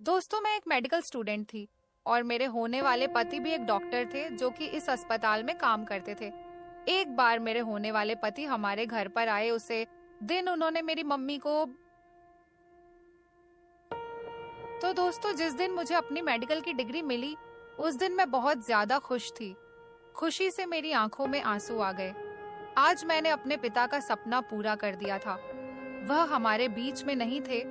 दोस्तों, मैं एक मेडिकल स्टूडेंट थी और मेरे होने वाले पति भी एक डॉक्टर थे जो कि इस अस्पताल में काम करते थे। एक बार मेरे होने वाले पति हमारे घर पर आए। उसे दिन उन्होंने मेरी मम्मी को तो दोस्तों, जिस दिन मुझे अपनी मेडिकल की डिग्री मिली, उस दिन मैं बहुत ज्यादा खुश थी। खुशी से मेरी आंखों में आंसू आ गए। आज मैंने अपने पिता का सपना पूरा कर दिया था। वह हमारे बीच में नहीं थे,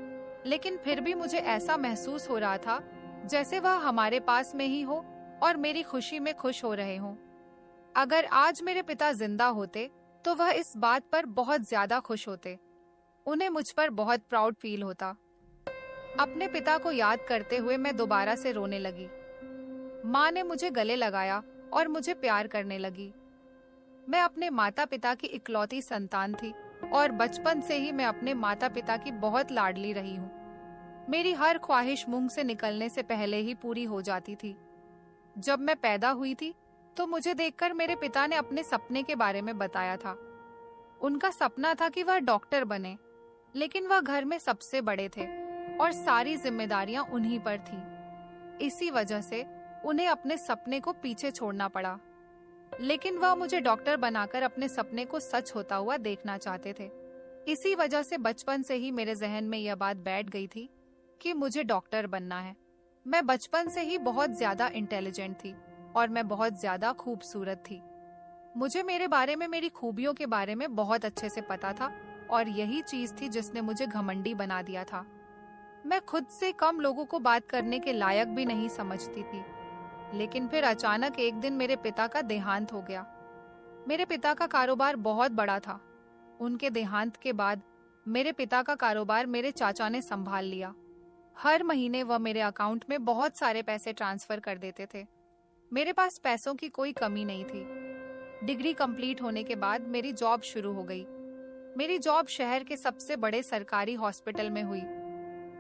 लेकिन फिर भी मुझे ऐसा महसूस हो रहा था जैसे वह हमारे पास में ही हो और मेरी खुशी में खुश हो रहे हों। अगर आज मेरे पिता जिंदा होते तो वह इस बात पर बहुत ज्यादा खुश होते। उन्हें मुझ पर बहुत प्राउड फील होता। अपने पिता को याद करते हुए मैं दोबारा से रोने लगी। माँ ने मुझे गले लगाया और मुझे प्यार करने लगी। मैं अपने माता पिता की इकलौती संतान थी और बचपन से ही मैं अपने माता पिता की बहुत लाडली रही हूँ। मेरी हर ख्वाहिश मुंह से निकलने से पहले ही पूरी हो जाती थी। जब मैं पैदा हुई थी तो मुझे देखकर मेरे पिता ने अपने सपने के बारे में बताया था। उनका सपना था कि वह डॉक्टर बने, लेकिन वह घर में सबसे बड़े थे और सारी जिम्मेदारियां उन्हीं पर थी। इसी वजह से उन्हें अपने सपने को पीछे छोड़ना पड़ा। लेकिन वह मुझे डॉक्टर बनाकर अपने सपने को सच होता हुआ देखना चाहते थे। इसी वजह से बचपन से ही मेरे जहन में यह बात बैठ गई थी कि मुझे डॉक्टर बनना है। मैं बचपन से ही बहुत ज्यादा इंटेलिजेंट थी और मैं बहुत ज्यादा खूबसूरत थी। मुझे मेरे बारे में, मेरी खूबियों के बारे में बहुत अच्छे से पता था और यही चीज थी जिसने मुझे घमंडी बना दिया था। मैं खुद से कम लोगों को बात करने के लायक भी नहीं समझती थी। लेकिन फिर अचानक एक दिन मेरे पिता का देहांत हो गया। मेरे पिता का कारोबार बहुत बड़ा था। उनके देहांत के बाद मेरे पिता का कारोबार मेरे चाचा ने संभाल लिया। हर महीने वह मेरे अकाउंट में बहुत सारे पैसे ट्रांसफर कर देते थे। मेरे पास पैसों की कोई कमी नहीं थी। डिग्री कंप्लीट होने के बाद मेरी जॉब शुरू हो गई। मेरी जॉब शहर के सबसे बड़े सरकारी हॉस्पिटल में हुई।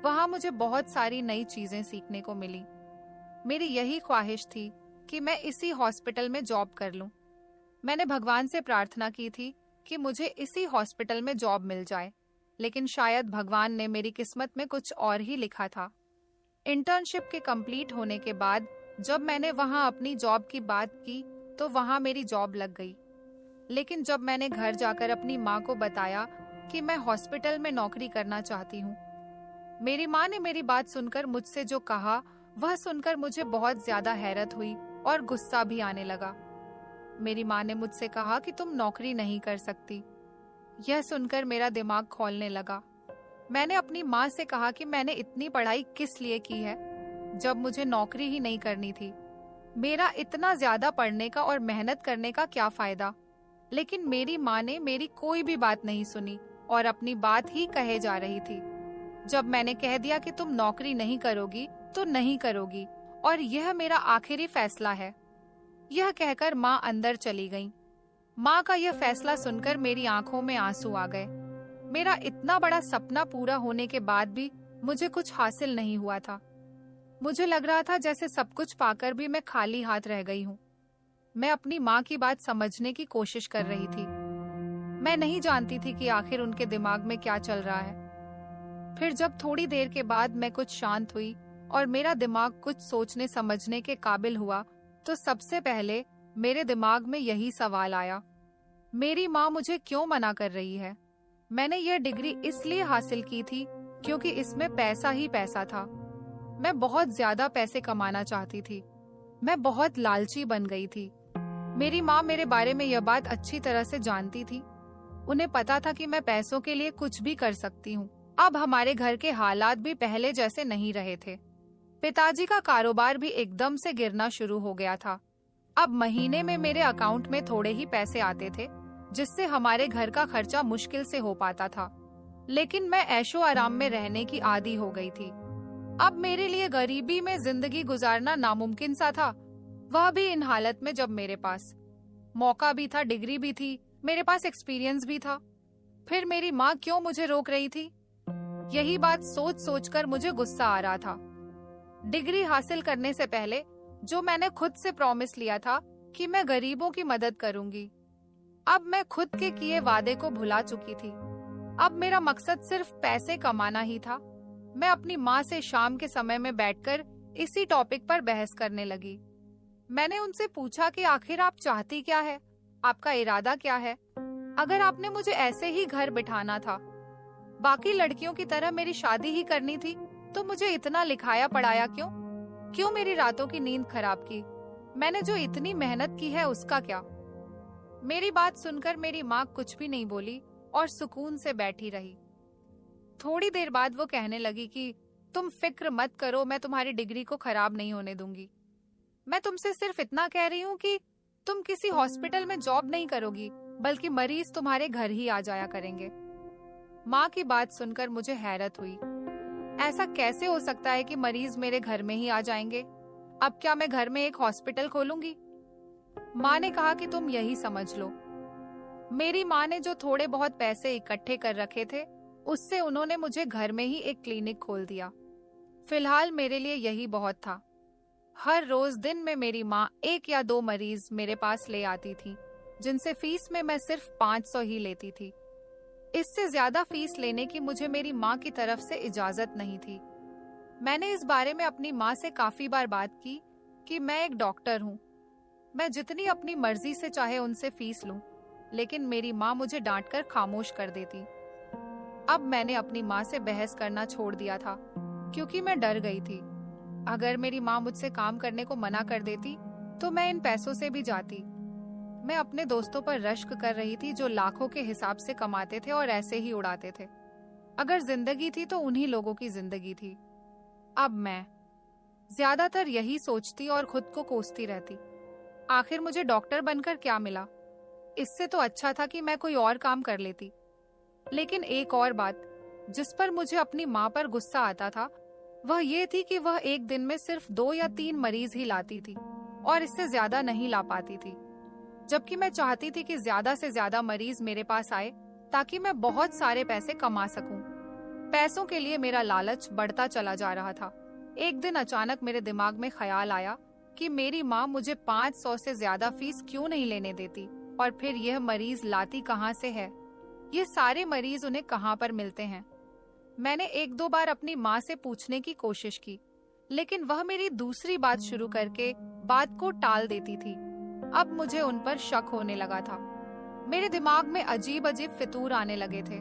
वहां मुझे बहुत सारी नई चीजें सीखने को मिली। मेरी यही ख्वाहिश थी कि मैं इसी हॉस्पिटल में जॉब कर लूं। मैंने भगवान से प्रार्थना की थी कि मुझे इसी हॉस्पिटल में जॉब मिल जाए, लेकिन शायद भगवान ने मेरी किस्मत में कुछ और ही लिखा था। इंटर्नशिप के कंप्लीट होने के बाद जब मैंने वहां अपनी जॉब की बात की तो वहां मेरी जॉब लग गई। लेकिन जब मैंने घर जाकर अपनी माँ को बताया कि मैं हॉस्पिटल में नौकरी करना चाहती हूँ, मेरी माँ ने मेरी बात सुनकर मुझसे जो कहा वह सुनकर मुझे बहुत ज्यादा हैरत हुई और गुस्सा भी आने लगा। मेरी माँ ने मुझसे कहा कि तुम नौकरी नहीं कर सकती। यह सुनकर मेरा दिमाग खौलने लगा। मैंने अपनी माँ से कहा कि मैंने इतनी पढ़ाई किस लिए की है जब मुझे नौकरी ही नहीं करनी थी। मेरा इतना ज्यादा पढ़ने का और मेहनत करने का क्या फायदा। लेकिन मेरी माँ ने मेरी कोई भी बात नहीं सुनी और अपनी बात ही कहे जा रही थी। जब मैंने कह दिया कि तुम नौकरी नहीं करोगी तो नहीं करोगी और यह मेरा आखिरी फैसला है, यह कहकर माँ अंदर चली गई। माँ का यह फैसला सुनकर मेरी आंखों में आंसू आ गए। मेरा इतना बड़ा सपना पूरा होने के बाद भी मुझे कुछ हासिल नहीं हुआ था। मुझे लग रहा था जैसे सब कुछ पाकर भी मैं खाली हाथ रह गई हूँ। मैं अपनी माँ की बात समझने की कोशिश कर रही थी। मैं नहीं जानती थी कि आखिर उनके दिमाग में क्या चल रहा है। फिर जब थोड़ी देर के बाद मैं कुछ शांत हुई और मेरा दिमाग कुछ सोचने समझने के काबिल हुआ, तो सबसे पहले मेरे दिमाग में यही सवाल आया, मेरी माँ मुझे क्यों मना कर रही है? मैंने यह डिग्री इसलिए हासिल की थी क्योंकि इसमें पैसा ही पैसा था। मैं बहुत ज्यादा पैसे कमाना चाहती थी। मैं बहुत लालची बन गई थी। मेरी माँ मेरे बारे में यह बात अच्छी तरह से जानती थी। उन्हें पता था कि मैं पैसों के लिए कुछ भी कर सकती हूँ। अब हमारे घर के हालात भी पहले जैसे नहीं रहे थे। पिताजी का कारोबार भी एकदम से गिरना शुरू हो गया था। अब महीने में मेरे अकाउंट में थोड़े ही पैसे आते थे, जिससे हमारे घर का खर्चा मुश्किल से हो पाता था। लेकिन मैं ऐशो आराम में रहने की आदी हो गई थी। अब मेरे लिए गरीबी में जिंदगी गुजारना नामुमकिन सा था, वह भी इन हालत में जब मेरे पास मौका भी था, डिग्री भी थी, मेरे पास एक्सपीरियंस भी था। फिर मेरी माँ क्यों मुझे रोक रही थी? यही बात सोच सोचकर मुझे गुस्सा आ रहा था। डिग्री हासिल करने से पहले जो मैंने खुद से प्रॉमिस लिया था कि मैं गरीबों की मदद करूंगी, अब मैं खुद के किए वादे को भुला चुकी थी। अब मेरा मकसद सिर्फ पैसे कमाना ही था। मैं अपनी माँ से शाम के समय में बैठकर इसी टॉपिक पर बहस करने लगी। मैंने उनसे पूछा कि आखिर आप चाहती क्या है, आपका इरादा क्या है? अगर आपने मुझे ऐसे ही घर बिठाना था, बाकी लड़कियों की तरह मेरी शादी ही करनी थी, तो मुझे इतना लिखाया पढ़ाया क्यों? क्यों मेरी रातों की नींद खराब की? मैंने जो इतनी मेहनत की है उसका क्या? मेरी बात सुनकर मेरी माँ कुछ भी नहीं बोली और सुकून से बैठी रही। थोड़ी देर बाद वो कहने लगी कि तुम फिक्र मत करो, मैं तुम्हारी डिग्री को खराब नहीं होने दूंगी। मैं तुमसे सिर्फ इतना कह रही हूँ कि तुम किसी हॉस्पिटल में जॉब नहीं करोगी, बल्कि मरीज तुम्हारे घर ही आ जाया करेंगे। माँ की बात सुनकर मुझे हैरत हुई। ऐसा कैसे हो सकता है कि मरीज मेरे घर में ही आ जाएंगे? अब क्या मैं घर में एक हॉस्पिटल खोलूंगी? माँ ने कहा कि तुम यही समझ लो। मेरी माँ ने जो थोड़े बहुत पैसे इकट्ठे कर रखे थे, उससे उन्होंने मुझे घर में ही एक क्लिनिक खोल दिया। फिलहाल मेरे लिए यही बहुत था। हर रोज दिन में मेरी माँ 1 या 2 मरीज मेरे पास ले आती थी, जिनसे फीस में मैं सिर्फ 500 ही लेती थी। इससे ज्यादा फीस लेने की मुझे मेरी माँ की तरफ से इजाजत नहीं थी। मैंने इस बारे में अपनी माँ से काफी बार बात की कि मैं एक डॉक्टर हूँ, मैं जितनी अपनी मर्जी से चाहे उनसे फीस लूं, लेकिन मेरी माँ मुझे डांटकर खामोश कर देती। अब मैंने अपनी माँ से बहस करना छोड़ दिया था, क्योंकि मैं डर गई थी। अगर मेरी माँ मुझसे काम करने को मना कर देती तो मैं इन पैसों से भी जाती। मैं अपने दोस्तों पर रश्क कर रही थी जो लाखों के हिसाब से कमाते थे और ऐसे ही उड़ाते थे। अगर जिंदगी थी तो उन्हीं लोगों की जिंदगी थी। अब मैं ज्यादातर यही सोचती और खुद को कोसती रहती। आखिर मुझे डॉक्टर बनकर क्या मिला? इससे तो अच्छा था कि मैं कोई और काम कर लेती। लेकिन एक और बात जिस पर मुझे अपनी माँ पर गुस्सा आता था, वह ये थी कि वह एक दिन में सिर्फ 2 या 3 मरीज ही लाती थी और इससे ज्यादा नहीं ला पाती थी, जबकि मैं चाहती थी कि ज्यादा से ज्यादा मरीज मेरे पास आए ताकि मैं बहुत सारे पैसे कमा सकूं। पैसों के लिए मेरा लालच बढ़ता चला जा रहा था। एक दिन अचानक मेरे दिमाग में ख्याल आया कि मेरी माँ मुझे 500 से ज्यादा फीस क्यों नहीं लेने देती, और फिर यह मरीज लाती कहाँ से है? ये सारे मरीज उन्हें कहाँ पर मिलते हैं? मैंने 1-2 बार अपनी माँ से पूछने की कोशिश की, लेकिन वह मेरी दूसरी बात शुरू करके बात को टाल देती थी। अब मुझे उन पर शक होने लगा था। मेरे दिमाग में अजीब अजीब फितूर आने लगे थे।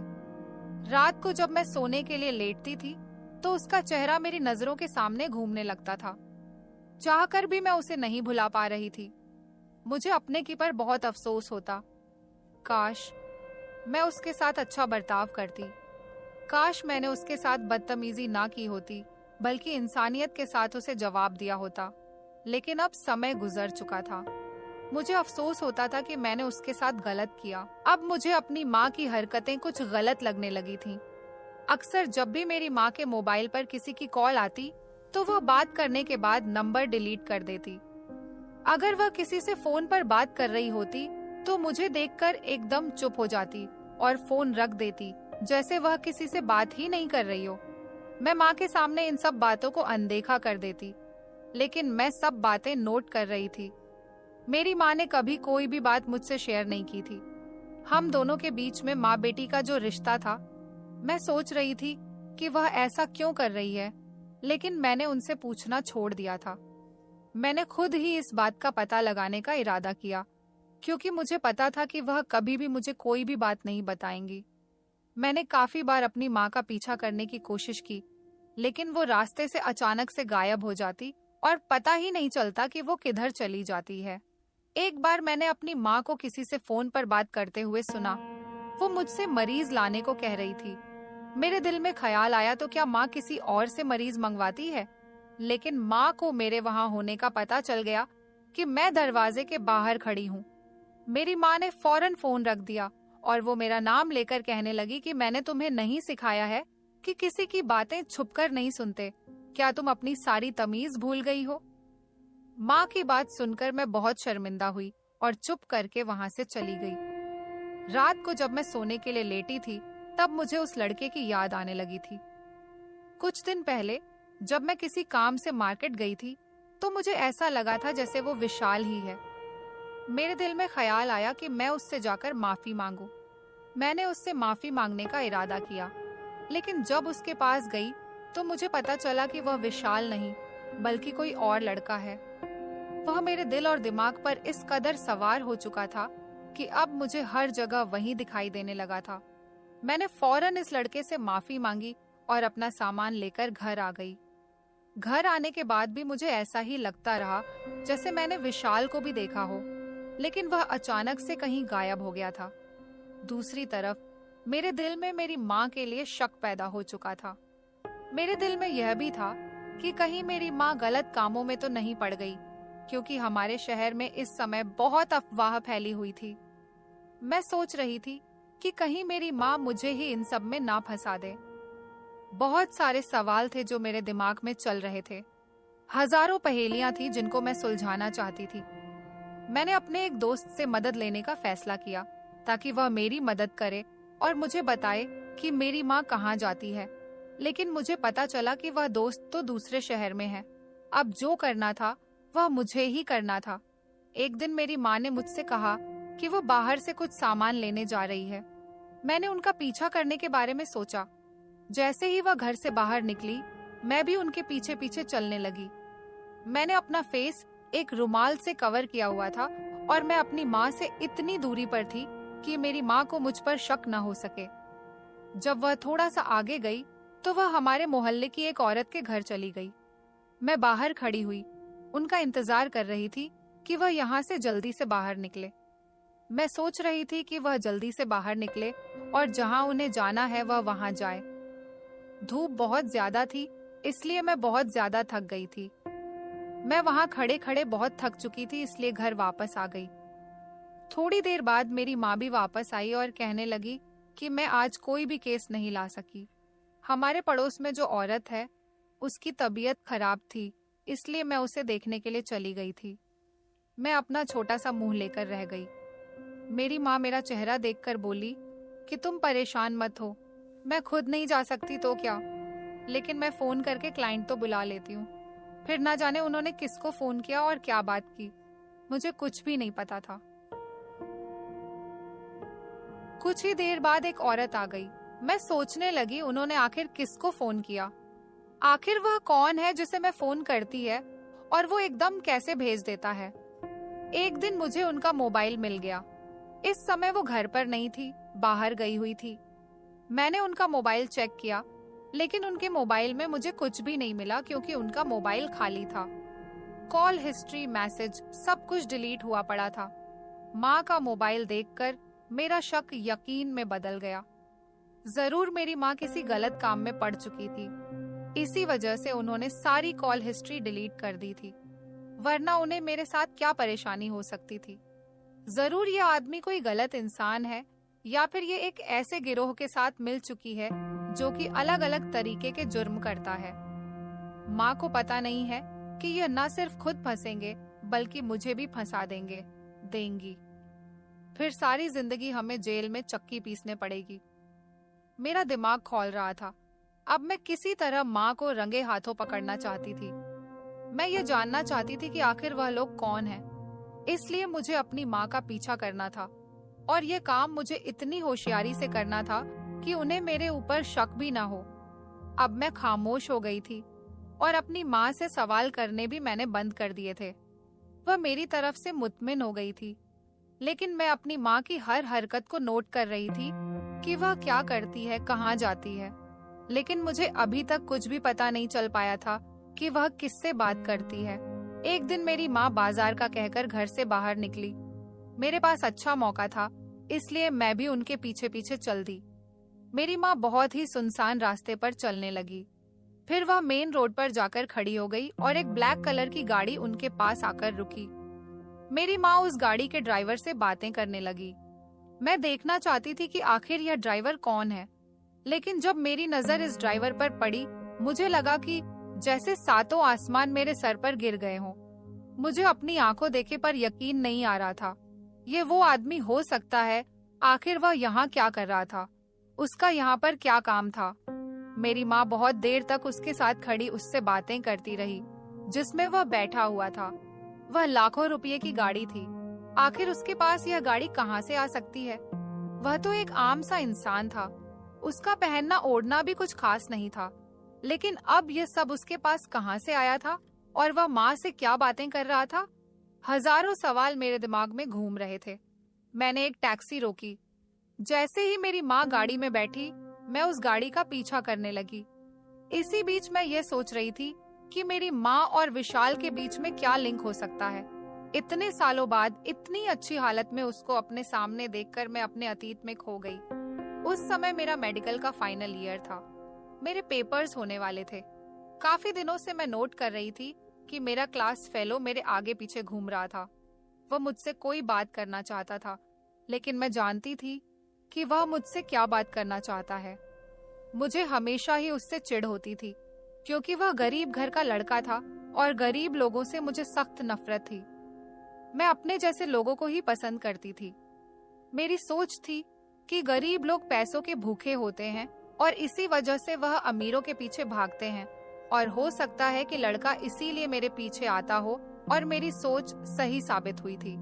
रात को जब मैं सोने के लिए लेटती थी तो उसका चेहरा मेरी नजरों के सामने घूमने लगता था। चाहकर भी मैं उसे नहीं भुला पा रही थी। मुझे अपने की पर बहुत अफसोस होता। काश मैं उसके साथ अच्छा बर्ताव करती। काश मैंने उसके साथ बदतमीजी ना की होती, बल्कि इंसानियत के साथ उसे जवाब दिया होता। लेकिन अब समय गुजर चुका था। मुझे अफसोस होता था कि मैंने उसके साथ गलत किया। अब मुझे अपनी माँ की हरकतें कुछ गलत लगने लगी थीं। अक्सर जब भी मेरी माँ के मोबाइल पर किसी की कॉल आती तो वह बात करने के बाद नंबर डिलीट कर देती। अगर वह किसी से फोन पर बात कर रही होती तो मुझे देखकर एकदम चुप हो जाती और फोन रख देती, जैसे वह किसी से बात ही नहीं कर रही हो। मैं माँ के सामने इन सब बातों को अनदेखा कर देती, लेकिन मैं सब बातें नोट कर रही थी। मेरी माँ ने कभी कोई भी बात मुझसे शेयर नहीं की थी। हम दोनों के बीच में माँ बेटी का जो रिश्ता था, मैं सोच रही थी कि वह ऐसा क्यों कर रही है, लेकिन मैंने उनसे पूछना छोड़ दिया था। मैंने खुद ही इस बात का पता लगाने का इरादा किया, क्योंकि मुझे पता था कि वह कभी भी मुझे कोई भी बात नहीं बताएंगी। मैंने काफी बार अपनी माँ का पीछा करने की कोशिश की, लेकिन वो रास्ते से अचानक से गायब हो जाती और पता ही नहीं चलता कि वो किधर चली जाती है। एक बार मैंने अपनी माँ को किसी से फोन पर बात करते हुए सुना। वो मुझसे मरीज लाने को कह रही थी। मेरे दिल में ख्याल आया तो क्या माँ किसी और से मरीज मंगवाती है, लेकिन माँ को मेरे वहां होने का पता चल गया कि मैं दरवाजे के बाहर खड़ी हूँ। मेरी माँ ने फौरन फोन रख दिया और वो मेरा नाम लेकर कहने लगी कि मैंने तुम्हें नहीं सिखाया है कि किसी की बातें छुपकर नहीं सुनते। क्या तुम अपनी सारी तमीज भूल गई हो? माँ की बात सुनकर मैं बहुत शर्मिंदा हुई और चुप करके वहां से चली गई। रात को जब मैं सोने के लिए लेटी थी, तब मुझे उस लड़के की याद आने लगी थी। कुछ दिन पहले जब मैं किसी काम से मार्केट गई थी तो मुझे ऐसा लगा था जैसे वो विशाल ही है। मेरे दिल में ख्याल आया कि मैं उससे जाकर माफी मांगू। मैंने उससे माफी मांगने का इरादा किया, लेकिन जब उसके पास गई तो मुझे पता चला कि वह विशाल नहीं बल्कि कोई और लड़का है। वह मेरे दिल और दिमाग पर इस कदर सवार हो चुका था कि अब मुझे हर जगह वही दिखाई देने लगा था। मैंने फौरन इस लड़के से माफी मांगी और अपना सामान लेकर घर आ गई। घर आने के बाद भी मुझे ऐसा ही लगता रहा जैसे मैंने विशाल को भी देखा हो, लेकिन वह अचानक से कहीं गायब हो गया था। दूसरी तरफ मेरे दिल में मेरी माँ के लिए शक पैदा हो चुका था। मेरे दिल में यह भी था कि कहीं मेरी माँ गलत कामों में तो नहीं पड़ गई, क्योंकि हमारे शहर में इस समय बहुत अफवाह फैली हुई थी। मैं सोच रही थी कि कहीं मेरी माँ मुझे ही इन सब में ना फंसा दे। बहुत सारे सवाल थे जो मेरे दिमाग में चल रहे थे। हजारों पहेलियां थी जिनको मैं सुलझाना चाहती थी। मैंने अपने एक दोस्त से मदद लेने का फैसला किया ताकि वह मेरी मदद करे और मुझे बताए कि मेरी माँ कहाँ जाती है। लेकिन मुझे पता चला कि वह दोस्त तो दूसरे शहर में है। अब जो करना था वह मुझे ही करना था। एक दिन मेरी माँ ने मुझसे कहा कि वो बाहर से कुछ सामान लेने जा रही है। मैंने उनका पीछा करने के बारे में सोचा। जैसे ही वह घर से बाहर निकली, मैं भी उनके पीछे पीछे चलने लगी। मैंने अपना फेस एक रुमाल से कवर किया हुआ था और मैं अपनी माँ से इतनी दूरी पर थी कि मेरी माँ को मुझ पर शक न हो सके। जब वह थोड़ा सा आगे गई तो वह हमारे मोहल्ले की एक औरत के घर चली गई। मैं बाहर खड़ी हुई, उनका इंतजार कर रही थी कि वह यहाँ से जल्दी से बाहर निकले। मैं सोच रही थी कि वह जल्दी से बाहर निकले और जहाँ उन्हें जाना है वह वहाँ जाए। धूप बहुत ज्यादा थी, इसलिए मैं बहुत ज्यादा थक गई थी। मैं वहां खड़े खड़े बहुत थक चुकी थी, इसलिए घर वापस आ गई। थोड़ी देर बाद मेरी माँ भी वापस आई और कहने लगी कि मैं आज कोई भी केस नहीं ला सकी। हमारे पड़ोस में जो औरत है उसकी तबीयत खराब थी, इसलिए मैं उसे देखने के लिए चली गई थी। मैं अपना छोटा सा मुंह लेकर रह गई। मेरी माँ मेरा चेहरा देखकर बोली कि तुम परेशान मत हो, मैं खुद नहीं जा सकती तो क्या, लेकिन मैं फोन करके क्लाइंट तो बुला लेती हूँ। फिर ना जाने उन्होंने किसको फोन किया और क्या बात की, मुझे कुछ भी नहीं पता था। कुछ ही देर बाद एक औरत आ गई। मैं सोचने लगी उन्होंने आखिर किसको फोन किया। आखिर वह कौन है जिसे मैं फोन करती है और वो एकदम कैसे भेज देता है। एक दिन मुझे उनका मोबाइल मिल गया। इस समय वो घर पर नहीं थी, बाहर गई हुई थी। मैंने उनका मोबाइल चेक किया, लेकिन उनके मोबाइल में मुझे कुछ भी नहीं मिला क्योंकि उनका मोबाइल खाली था। कॉल हिस्ट्री, मैसेज सब कुछ डिलीट हुआ पड़ा था। माँ का मोबाइल देखकर मेरा शक यकीन में बदल गया। जरूर मेरी माँ किसी गलत काम में पड़ चुकी थी, इसी वजह से उन्होंने सारी कॉल हिस्ट्री डिलीट कर दी थी, वरना उन्हें मेरे साथ क्या परेशानी हो सकती थी। जरूर ये आदमी कोई गलत इंसान है या फिर ये एक ऐसे गिरोह के साथ मिल चुकी है जो कि अलग अलग तरीके के जुर्म करता है। माँ को पता नहीं है कि ये न सिर्फ खुद फंसेंगे बल्कि मुझे भी फंसा देंगी। फिर सारी जिंदगी हमें जेल में चक्की पीसने पड़ेगी। मेरा दिमाग खौल रहा था। अब मैं किसी तरह माँ को रंगे हाथों पकड़ना चाहती थी। मैं ये जानना चाहती थी कि आखिर वह लोग कौन हैं। इसलिए मुझे अपनी माँ का पीछा करना था और ये काम मुझे इतनी होशियारी से करना था कि उन्हें मेरे ऊपर शक भी ना हो। अब मैं खामोश हो गई थी और अपनी माँ से सवाल करने भी मैंने बंद कर दिए थे। वह मेरी तरफ से मुतमिन हो गई थी, लेकिन मैं अपनी माँ की हर हरकत को नोट कर रही थी कि वह क्या करती है, कहाँ जाती है। लेकिन मुझे अभी तक कुछ भी पता नहीं चल पाया था कि वह किससे बात करती है। एक दिन मेरी माँ बाजार का कहकर घर से बाहर निकली। मेरे पास अच्छा मौका था, इसलिए मैं भी उनके पीछे पीछे चल दी। मेरी माँ बहुत ही सुनसान रास्ते पर चलने लगी। फिर वह मेन रोड पर जाकर खड़ी हो गई और एक ब्लैक कलर की गाड़ी उनके पास आकर रुकी। मेरी माँ उस गाड़ी के ड्राइवर से बातें करने लगी। मैं देखना चाहती थी कि आखिर यह ड्राइवर कौन है, लेकिन जब मेरी नजर इस ड्राइवर पर पड़ी, मुझे लगा कि जैसे सातों आसमान मेरे सर पर गिर गए हों। मुझे अपनी आंखों देखे पर यकीन नहीं आ रहा था। ये वो आदमी हो सकता है। आखिर वह यहाँ क्या कर रहा था? उसका यहाँ पर क्या काम था? मेरी माँ बहुत देर तक उसके साथ खड़ी उससे बातें करती रही जिसमें वह बैठा हुआ था। वह लाखों रुपये की गाड़ी थी। आखिर उसके पास यह गाड़ी कहाँ से आ सकती है? वह तो एक आम सा इंसान था। उसका पहनना ओढ़ना भी कुछ खास नहीं था। लेकिन अब ये सब उसके पास कहाँ से आया था और वह माँ से क्या बातें कर रहा था? हजारों सवाल मेरे दिमाग में घूम रहे थे। मैंने एक टैक्सी रोकी। जैसे ही मेरी माँ गाड़ी में बैठी, मैं उस गाड़ी का पीछा करने लगी। इसी बीच मैं ये सोच रही थी कि मेरी माँ और विशाल के बीच में क्या लिंक हो सकता है। इतने सालों बाद इतनी अच्छी हालत में उसको अपने सामने देखकर मैं अपने अतीत में खो गई। उस समय मेरा मेडिकल का फाइनल ईयर था। मेरे पेपर्स होने वाले थे। काफी दिनों से मैं नोट कर रही थी कि मेरा क्लास फेलो मेरे आगे पीछे घूम रहा था। वह मुझसे कोई बात करना चाहता था, लेकिन मैं जानती थी कि वह मुझसे क्या बात करना चाहता है। मुझे हमेशा ही उससे चिढ़ होती थी, क्योंकि वह गरीब घर का लड़का था और गरीब लोगों से मुझे सख्त नफरत थी। मैं अपने जैसे लोगों को ही पसंद करती थी। मेरी सोच थी कि गरीब लोग पैसों के भूखे होते हैं और इसी वजह से वह अमीरों के पीछे भागते हैं, और हो सकता है कि लड़का इसीलिए मेरे पीछे आता हो, और मेरी सोच सही साबित हुई थी।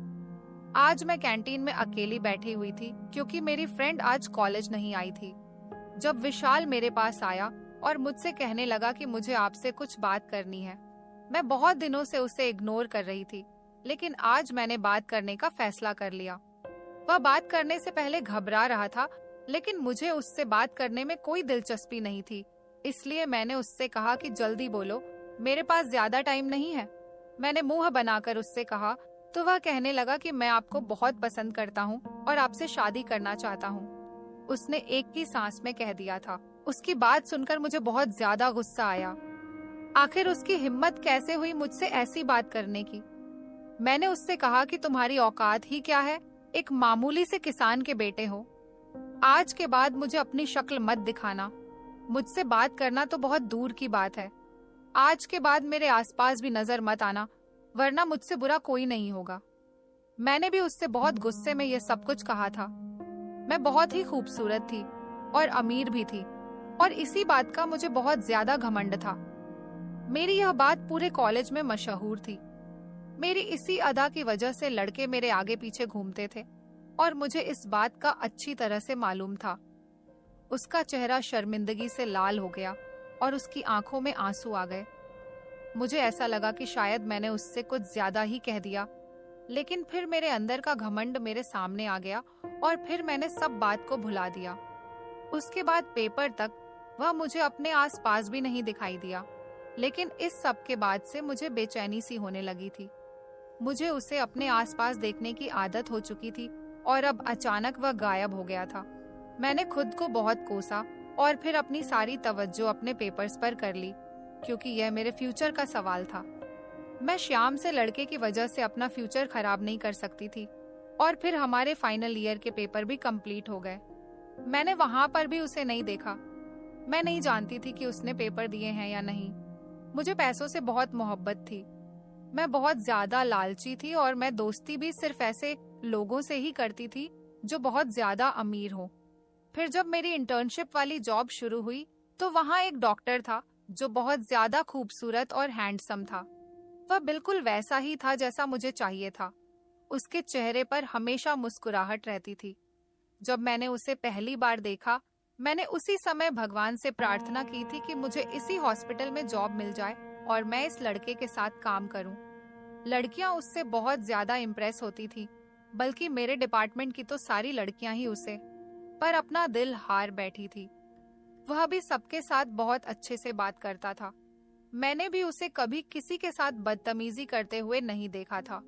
आज मैं कैंटीन में अकेली बैठी हुई थी, क्योंकि मेरी फ्रेंड आज कॉलेज नहीं आई थी। जब विशाल मेरे पास आया और मुझसे कहने लगा कि मुझे आपसे कुछ बात करनी है। मैं बहुत दिनों से उसे इग्नोर कर रही थी, लेकिन आज मैंने बात करने का फैसला कर लिया। वह बात करने से पहले घबरा रहा था, लेकिन मुझे उससे बात करने में कोई दिलचस्पी नहीं थी। इसलिए मैंने उससे कहा कि जल्दी बोलो, मेरे पास ज्यादा टाइम नहीं है। मैंने मुंह बनाकर उससे कहा तो वह कहने लगा कि मैं आपको बहुत पसंद करता हूँ और आपसे शादी करना चाहता हूँ। उसने एक ही सांस में कह दिया था। उसकी बात सुनकर मुझे बहुत ज्यादा गुस्सा आया। आखिर उसकी हिम्मत कैसे हुई मुझसे ऐसी बात करने की। मैंने उससे कहा कि तुम्हारी औकात ही क्या है, एक मामूली से किसान के बेटे हो। आज के बाद मुझे अपनी शक्ल मत दिखाना। मुझसे बात करना तो बहुत दूर की बात है। आज के बाद मेरे आसपास भी नजर मत आना, वरना मुझसे बुरा कोई नहीं होगा। मैंने भी उससे बहुत गुस्से में यह सब कुछ कहा था। मैं बहुत ही खूबसूरत थी और अमीर भी थी, और इसी बात का मुझे बहुत ज्यादा घमंड था। मेरी यह बात पूरे कॉलेज में मशहूर थी। मेरी इसी अदा की वजह से लड़के मेरे आगे पीछे घूमते थे, और मुझे इस बात का अच्छी तरह से मालूम था। उसका चेहरा शर्मिंदगी से लाल हो गया और उसकी आंखों में आंसू आ गए। मुझे ऐसा लगा कि शायद मैंने उससे कुछ ज्यादा ही कह दिया, लेकिन फिर मेरे अंदर का घमंड मेरे सामने आ गया और फिर मैंने सब बात को भुला दिया। उसके बाद पेपर तक वह मुझे अपने आसपास भी नहीं दिखाई दिया, लेकिन इस सब के बाद से मुझे बेचैनी सी होने लगी थी। मुझे उसे अपने आसपास देखने की आदत हो चुकी थी, और अब अचानक वह गायब हो गया था। मैंने खुद को बहुत कोसा और फिर अपनी सारी तवज्जो अपने पेपर्स पर कर ली, क्योंकि यह मेरे फ्यूचर का सवाल था। मैं श्याम से लड़के की वजह से अपना फ्यूचर खराब नहीं कर सकती थी, और फिर हमारे फाइनल ईयर के पेपर भी कंप्लीट हो गए। मैंने वहां पर भी उसे नहीं देखा। मैं नहीं जानती थी कि उसने पेपर दिए हैं या नहीं। मुझे पैसों से बहुत मोहब्बत थी। मैं बहुत ज्यादा लालची थी, और मैं दोस्ती भी सिर्फ ऐसे लोगों से ही करती थी जो बहुत ज्यादा अमीर हो। फिर जब मेरी इंटर्नशिप वाली जॉब शुरू हुई, तो वहाँ एक डॉक्टर था जो बहुत ज्यादा खूबसूरत और हैंडसम था। वह बिल्कुल वैसा ही था जैसा मुझे चाहिए था। उसके चेहरे पर हमेशा मुस्कुराहट रहती थी। जब मैंने उसे पहली बार देखा, मैंने उसी समय भगवान से प्रार्थना की थी कि मुझे इसी हॉस्पिटल में जॉब मिल जाए और मैं इस लड़के के साथ काम करूं। लड़कियां उससे बहुत ज्यादा इम्प्रेस होती थी, बल्कि मेरे डिपार्टमेंट की तो सारी लड़कियां ही उसे पर अपना दिल हार बैठी थी। वह भी सबके साथ बहुत अच्छे से बात करता था। मैंने भी उसे कभी किसी के साथ बदतमीजी करते हुए नहीं देखा था।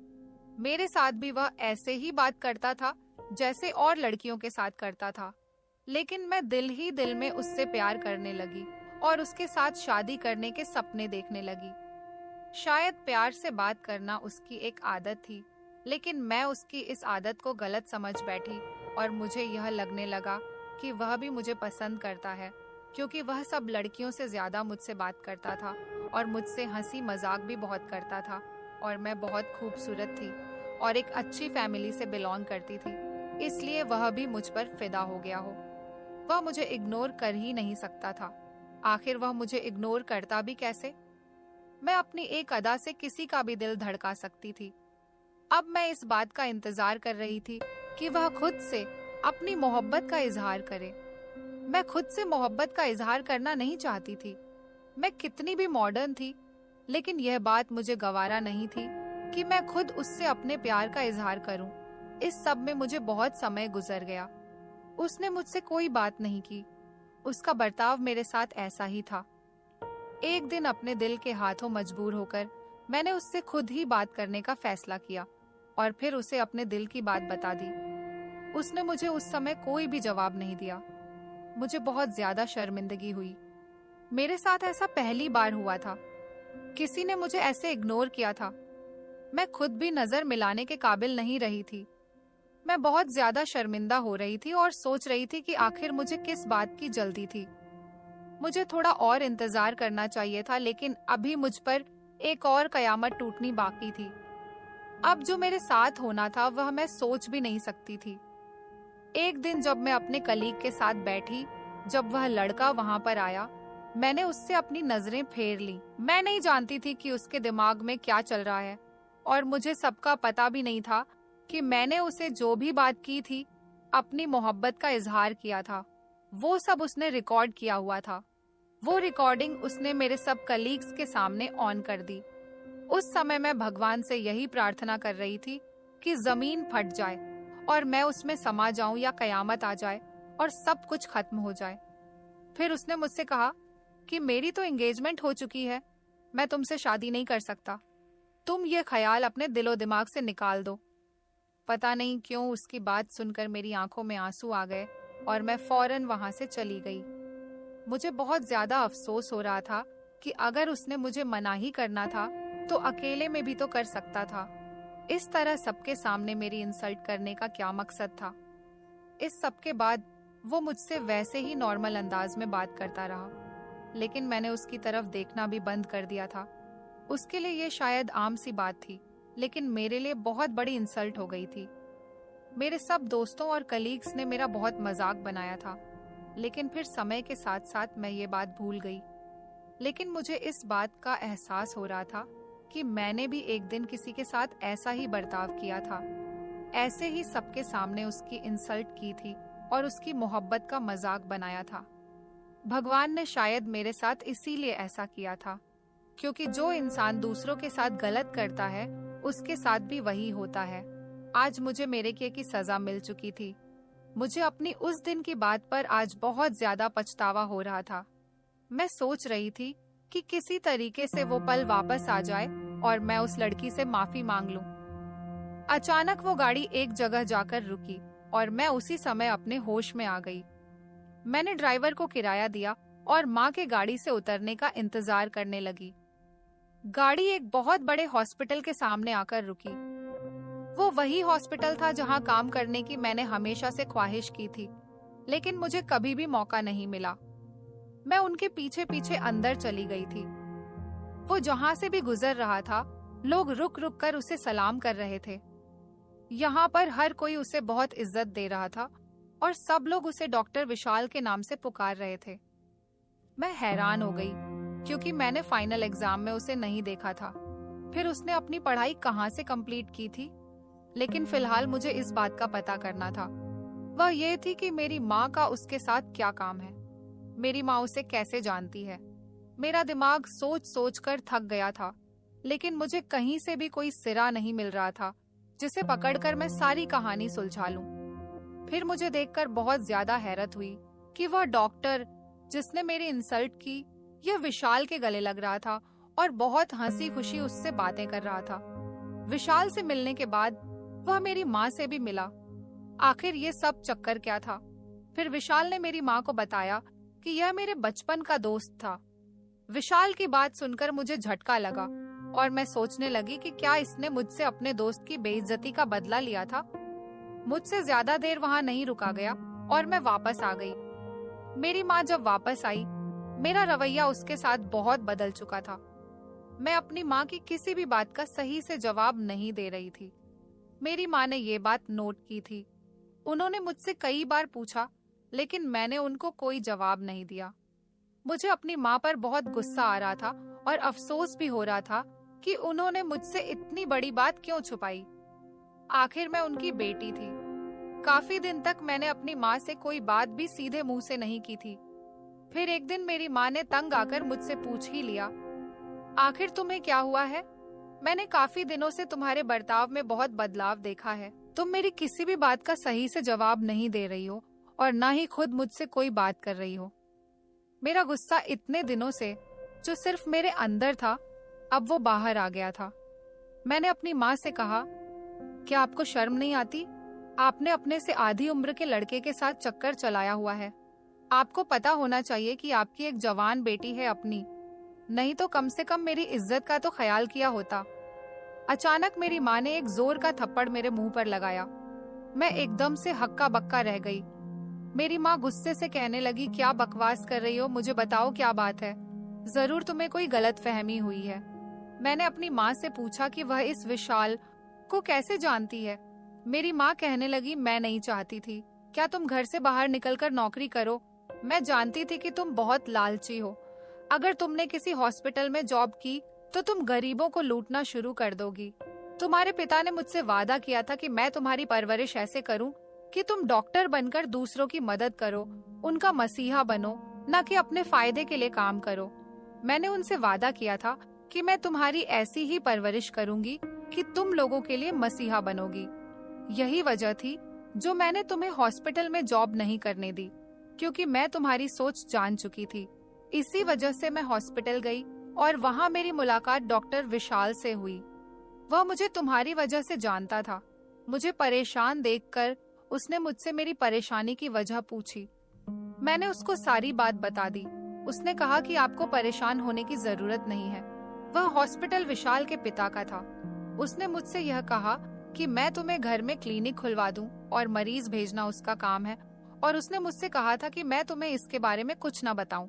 मेरे साथ भी वह ऐसे ही बात करता था जैसे और लड़कियों के साथ करता था। लेकिन मैं दिल ही दिल में उससे प्यार करने लगी और उसके साथ शादी करने के सपने देखने लगी। शायद प्यार से बात करना उसकी एक आदत थी, लेकिन मैं उसकी इस आदत को गलत समझ बैठी और मुझे यह लगने लगा कि वह भी मुझे पसंद करता है, क्योंकि वह सब लड़कियों से ज्यादा मुझसे बात करता था और मुझसे हंसी मजाक भी बहुत करता था, और मैं बहुत खूबसूरत थी और एक अच्छी फैमिली से बिलोंग करती थी, इसलिए वह भी मुझ पर फिदा हो गया हो। वह मुझे इग्नोर कर ही नहीं सकता था। आखिर वह मुझे इग्नोर करता भी कैसे? मैं अपनी एक अदा से किसी का भी दिल धड़का सकती थी। अब मैं इस बात का इंतजार कर रही थी कि वह खुद से अपनी मोहब्बत का इजहार करे। मैं खुद से मोहब्बत का इजहार करना नहीं चाहती थी। मैं कितनी भी मॉडर्न थी, लेकिन यह बात मुझे गवारा नहीं थी कि मैं खुद उससे अपने प्यार का इजहार करूं। इस सब में मुझे बहुत समय गुजर गया। उसने मुझसे कोई बात नहीं की। उसका बर्ताव मेरे साथ ऐसा ही था। एक दिन अपने दिल के हाथों मजबूर होकर मैंने उससे खुद ही बात करने का फैसला किया और फिर उसे अपने दिल की बात बता दी। उसने मुझे उस समय कोई भी जवाब नहीं दिया। मुझे बहुत ज्यादा शर्मिंदगी हुई। मेरे साथ ऐसा पहली बार हुआ था। किसी ने मुझे ऐसे इग्नोर किया था। मैं खुद भी नजर मिलाने के काबिल नहीं रही थी। मैं बहुत ज्यादा शर्मिंदा हो रही थी और सोच रही थी कि आखिर मुझे किस बात की जल्दी थी। मुझे थोड़ा और इंतजार करना चाहिए था, लेकिन अभी मुझ पर एक और कयामत टूटनी बाकी थी। अब जो मेरे साथ होना था वह मैं सोच भी नहीं सकती थी। एक दिन जब मैं अपने कलीग के साथ बैठी, जब वह लड़का वहां पर आया, मैंने उससे अपनी नजरें फेर ली। मैं नहीं जानती थी कि उसके दिमाग में क्या चल रहा है और मुझे सबका पता भी नहीं था कि मैंने उसे जो भी बात की थी, अपनी मोहब्बत का इजहार किया था, वो सब उसने रिकॉर्ड किया हुआ था। वो रिकॉर्डिंग उसने मेरे सब कलीग्स के सामने ऑन कर दी। उस समय मैं भगवान से यही प्रार्थना कर रही थी कि जमीन फट जाए और मैं उसमें समा जाऊं या कयामत आ जाए और सब कुछ खत्म हो जाए। फिर उसने मुझसे कहा कि मेरी तो एंगेजमेंट हो चुकी है, मैं तुमसे शादी नहीं कर सकता। तुम ये ख्याल अपने दिलो दिमाग से निकाल दो। पता नहीं क्यों उसकी बात सुनकर मेरी आंखों में आंसू आ गए और मैं फौरन वहां से चली गई। मुझे बहुत ज्यादा अफसोस हो रहा था कि अगर उसने मुझे मना ही करना था तो अकेले में भी तो कर सकता था। इस तरह सबके सामने मेरी इंसल्ट करने का क्या मकसद था। इस सब के बाद वो मुझसे वैसे ही नॉर्मल अंदाज में बात करता रहा, लेकिन मैंने उसकी तरफ देखना भी बंद कर दिया था। उसके लिए ये शायद आम सी बात थी, लेकिन मेरे लिए बहुत बड़ी इंसल्ट हो गई थी। मेरे सब दोस्तों और कलीग्स ने मेरा बहुत मजाक बनाया था, लेकिन फिर समय के साथ साथ मैं ये बात भूल गई। लेकिन मुझे इस बात का एहसास हो रहा था कि मैंने भी एक दिन किसी के साथ ऐसा ही बर्ताव किया था। ऐसे ही सबके सामने उसकी इंसल्ट की थी और उसकी मोहब्बत का मजाक बनाया था। भगवान ने शायद मेरे साथ इसीलिए ऐसा किया था, क्योंकि जो इंसान दूसरों के साथ गलत करता है उसके साथ भी वही होता है। आज मुझे मेरे किए की सजा मिल चुकी थी। मुझे अपनी उस दिन की बात पर आज बहुत ज्यादा पछतावा हो रहा था। मैं सोच रही थी कि किसी तरीके से वो पल वापस आ जाए और मैं उस लड़की से माफी मांग लूं। अचानक वो गाड़ी एक जगह जाकर रुकी और मैं उसी समय अपने होश में आ गई। मैंने ड्राइवर को किराया दिया और माँ के गाड़ी से उतरने का इंतजार करने लगी। गाड़ी एक बहुत बड़े हॉस्पिटल के सामने आकर रुकी। वो वही हॉस्पिटल था जहाँ काम करने की मैंने हमेशा से ख्वाहिश की थी, लेकिन मुझे कभी भी मौका नहीं मिला। मैं उनके पीछे पीछे अंदर चली गई थी। वो जहाँ से भी गुजर रहा था, लोग रुक रुक कर उसे सलाम कर रहे थे। यहाँ पर हर कोई उसे बहुत इज्जत दे रहा था और सब लोग उसे डॉक्टर विशाल के नाम से पुकार रहे थे। मैं हैरान हो गई, क्योंकि मैंने फाइनल एग्जाम में उसे नहीं देखा था। फिर उसने अपनी पढ़ाई कहाँ से कंप्लीट की थी, लेकिन फिलहाल मुझे इस बात का पता करना था। वह ये थी कि मेरी माँ का उसके साथ क्या काम है, मेरी माँ उसे कैसे जानती है। मेरा दिमाग सोच सोच कर थक गया था, लेकिन मुझे कहीं से भी कोई सिरा नहीं मिल रहा था जिसे पकड़कर मैं सारी कहानी सुलझा लूं। फिर मुझे देखकर बहुत ज्यादा हैरत हुई कि वह डॉक्टर जिसने मेरी इंसल्ट की, यह विशाल के गले लग रहा था और बहुत हंसी खुशी उससे बातें कर रहा था। विशाल से मिलने के बाद वह मेरी माँ से भी मिला। आखिर ये सब चक्कर क्या था? फिर विशाल ने मेरी माँ को बताया कि यह मेरे बचपन का दोस्त था। विशाल की बात सुनकर मुझे झटका लगा और मैं सोचने लगी कि क्या इसने मुझसे अपने दोस्त की बेइज्जती का बदला लिया था। मुझसे ज्यादा देर वहां नहीं रुका गया और मैं वापस आ गई। मेरी माँ जब वापस आई, मेरा रवैया उसके साथ बहुत बदल चुका था। मैं अपनी माँ की किसी भी बात का सही से जवाब नहीं दे रही थी। मेरी माँ ने ये बात नोट की थी। उन्होंने मुझसे कई बार पूछा, लेकिन मैंने उनको कोई जवाब नहीं दिया। मुझे अपनी माँ पर बहुत गुस्सा आ रहा था और अफसोस भी हो रहा था कि उन्होंने मुझसे इतनी बड़ी बात क्यों छुपाई। आखिर मैं उनकी बेटी थी। काफी दिन तक मैंने अपनी माँ से कोई बात भी सीधे मुंह से नहीं की थी। फिर एक दिन मेरी माँ ने तंग आकर मुझसे पूछ ही लिया, आखिर तुम्हें क्या हुआ है? मैंने काफी दिनों से तुम्हारे बर्ताव में बहुत बदलाव देखा है। तुम मेरी किसी भी बात का सही से जवाब नहीं दे रही हो और ना ही खुद मुझसे कोई बात कर रही हो। मेरा गुस्सा इतने दिनों से जो सिर्फ मेरे अंदर था, अब वो बाहर आ गया था। मैंने अपनी माँ से कहा, क्या आपको शर्म नहीं आती? आपने अपने से आधी उम्र के लड़के के साथ चक्कर चलाया हुआ है। आपको पता होना चाहिए कि आपकी एक जवान बेटी है अपनी, नहीं तो कम से कम मेरी इज्जत का तो ख्याल किया होता। अचानक मेरी माँ ने एक जोर का थप्पड़ मेरे मुंह पर लगाया। मैं एकदम से हक्का बक्का रह गई। मेरी माँ गुस्से से कहने लगी, क्या बकवास कर रही हो? मुझे बताओ क्या बात है? जरूर तुम्हें कोई गलतफहमी हुई है। मैंने अपनी माँ से पूछा कि वह इस विशाल को कैसे जानती है। मेरी माँ कहने लगी, मैं नहीं चाहती थी। क्या तुम घर से बाहर निकलकर नौकरी करो? मैं जानती थी कि तुम बहुत लालची हो। अगर तुमने किसी हॉस्पिटल में जॉब की तो तुम गरीबों को लूटना शुरू कर दोगी। तुम्हारे पिता ने मुझसे वादा किया था कि मैं तुम्हारी परवरिश ऐसे करूं कि तुम डॉक्टर बनकर दूसरों की मदद करो, उनका मसीहा बनो, न कि अपने फायदे के लिए काम करो। मैंने उनसे वादा किया था कि मैं तुम्हारी ऐसी ही परवरिश करूंगी कि तुम लोगों के लिए मसीहा बनोगी। यही वजह थी जो मैंने तुम्हें हॉस्पिटल में जॉब नहीं करने दी, क्योंकि मैं तुम्हारी सोच जान चुकी थी। इसी वजह से मैं हॉस्पिटल गई और वहाँ मेरी मुलाकात डॉक्टर विशाल से हुई। वह मुझे तुम्हारी वजह से जानता था। मुझे परेशान देखकर उसने मुझसे मेरी परेशानी की वजह पूछी। मैंने उसको सारी बात बता दी। उसने कहा कि आपको परेशान होने की जरूरत नहीं है। वह हॉस्पिटल विशाल के पिता का था। उसने मुझसे यह कहा कि मैं तुम्हें घर में क्लिनिक खुलवा दूं और मरीज भेजना उसका काम है, और उसने मुझसे कहा था कि मैं तुम्हें इसके बारे में कुछ न बताऊं।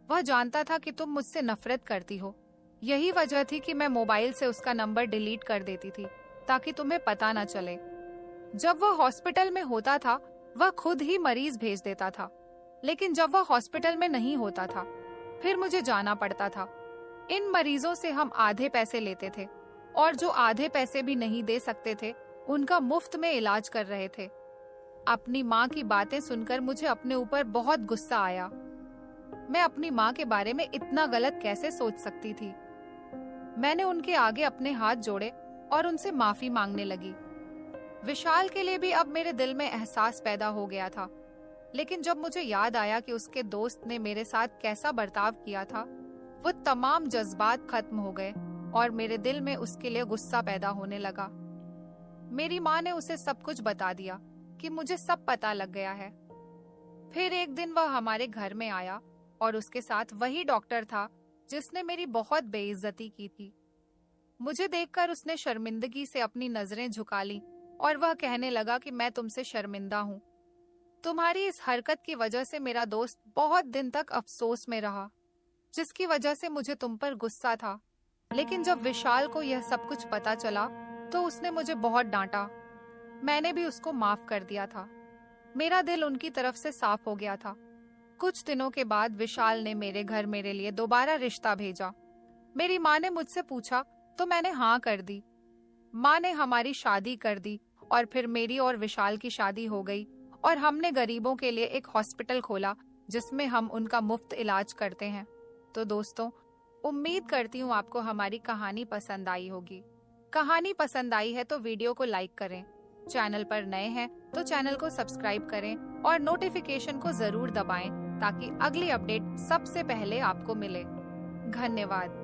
वह जानता था कि तुम मुझसे नफरत करती हो। यही वजह थी कि मैं मोबाइल से उसका नंबर डिलीट कर देती थी ताकि तुम्हें पता न चले। जब वह हॉस्पिटल में होता था वह खुद ही मरीज भेज देता था, लेकिन जब वह हॉस्पिटल में नहीं होता था फिर मुझे जाना पड़ता था। इन मरीजों से हम आधे पैसे लेते थे और जो आधे पैसे भी नहीं दे सकते थे उनका मुफ्त में इलाज कर रहे थे। अपनी माँ की बातें सुनकर मुझे अपने ऊपर बहुत गुस्सा आया। मैं अपनी माँ के बारे में इतना गलत कैसे सोच सकती थी। मैंने उनके आगे अपने हाथ जोड़े और उनसे माफी मांगने लगी। विशाल के लिए भी अब मेरे दिल में एहसास पैदा हो गया था, लेकिन जब मुझे याद आया कि उसके दोस्त ने मेरे साथ कैसा बर्ताव किया था, वो तमाम जज्बात खत्म हो गए और मेरे दिल में उसके लिए गुस्सा पैदा होने लगा। मेरी माँ ने उसे सब कुछ बता दिया कि मुझे सब पता लग गया है। फिर एक दिन वह हमारे घर में आया और उसके साथ वही डॉक्टर था जिसने मेरी बहुत बेइज्जती की थी। मुझे देखकर उसने शर्मिंदगी से अपनी नजरें झुका ली और वह कहने लगा कि मैं तुमसे शर्मिंदा हूँ। तुम्हारी इस हरकत की वजह से मेरा दोस्त बहुत दिन तक अफसोस में रहा, जिसकी वजह से मुझे तुम पर गुस्सा था। लेकिन जब विशाल को यह सब कुछ पता चला तो उसने मुझे बहुत डांटा। मैंने भी उसको माफ कर दिया था। मेरा दिल उनकी तरफ से साफ हो गया था। कुछ दिनों के बाद विशाल ने मेरे घर मेरे लिए दोबारा रिश्ता भेजा। मेरी माँ ने मुझसे पूछा तो मैंने हाँ कर दी। माँ ने हमारी शादी कर दी और फिर मेरी और विशाल की शादी हो गई और हमने गरीबों के लिए एक हॉस्पिटल खोला जिसमें हम उनका मुफ्त इलाज करते हैं। तो दोस्तों, उम्मीद करती हूँ आपको हमारी कहानी पसंद आई होगी। कहानी पसंद आई है तो वीडियो को लाइक करें। चैनल पर नए हैं तो चैनल को सब्सक्राइब करें और नोटिफिकेशन को जरूर दबाएं ताकि अगली अपडेट सबसे पहले आपको मिले। धन्यवाद।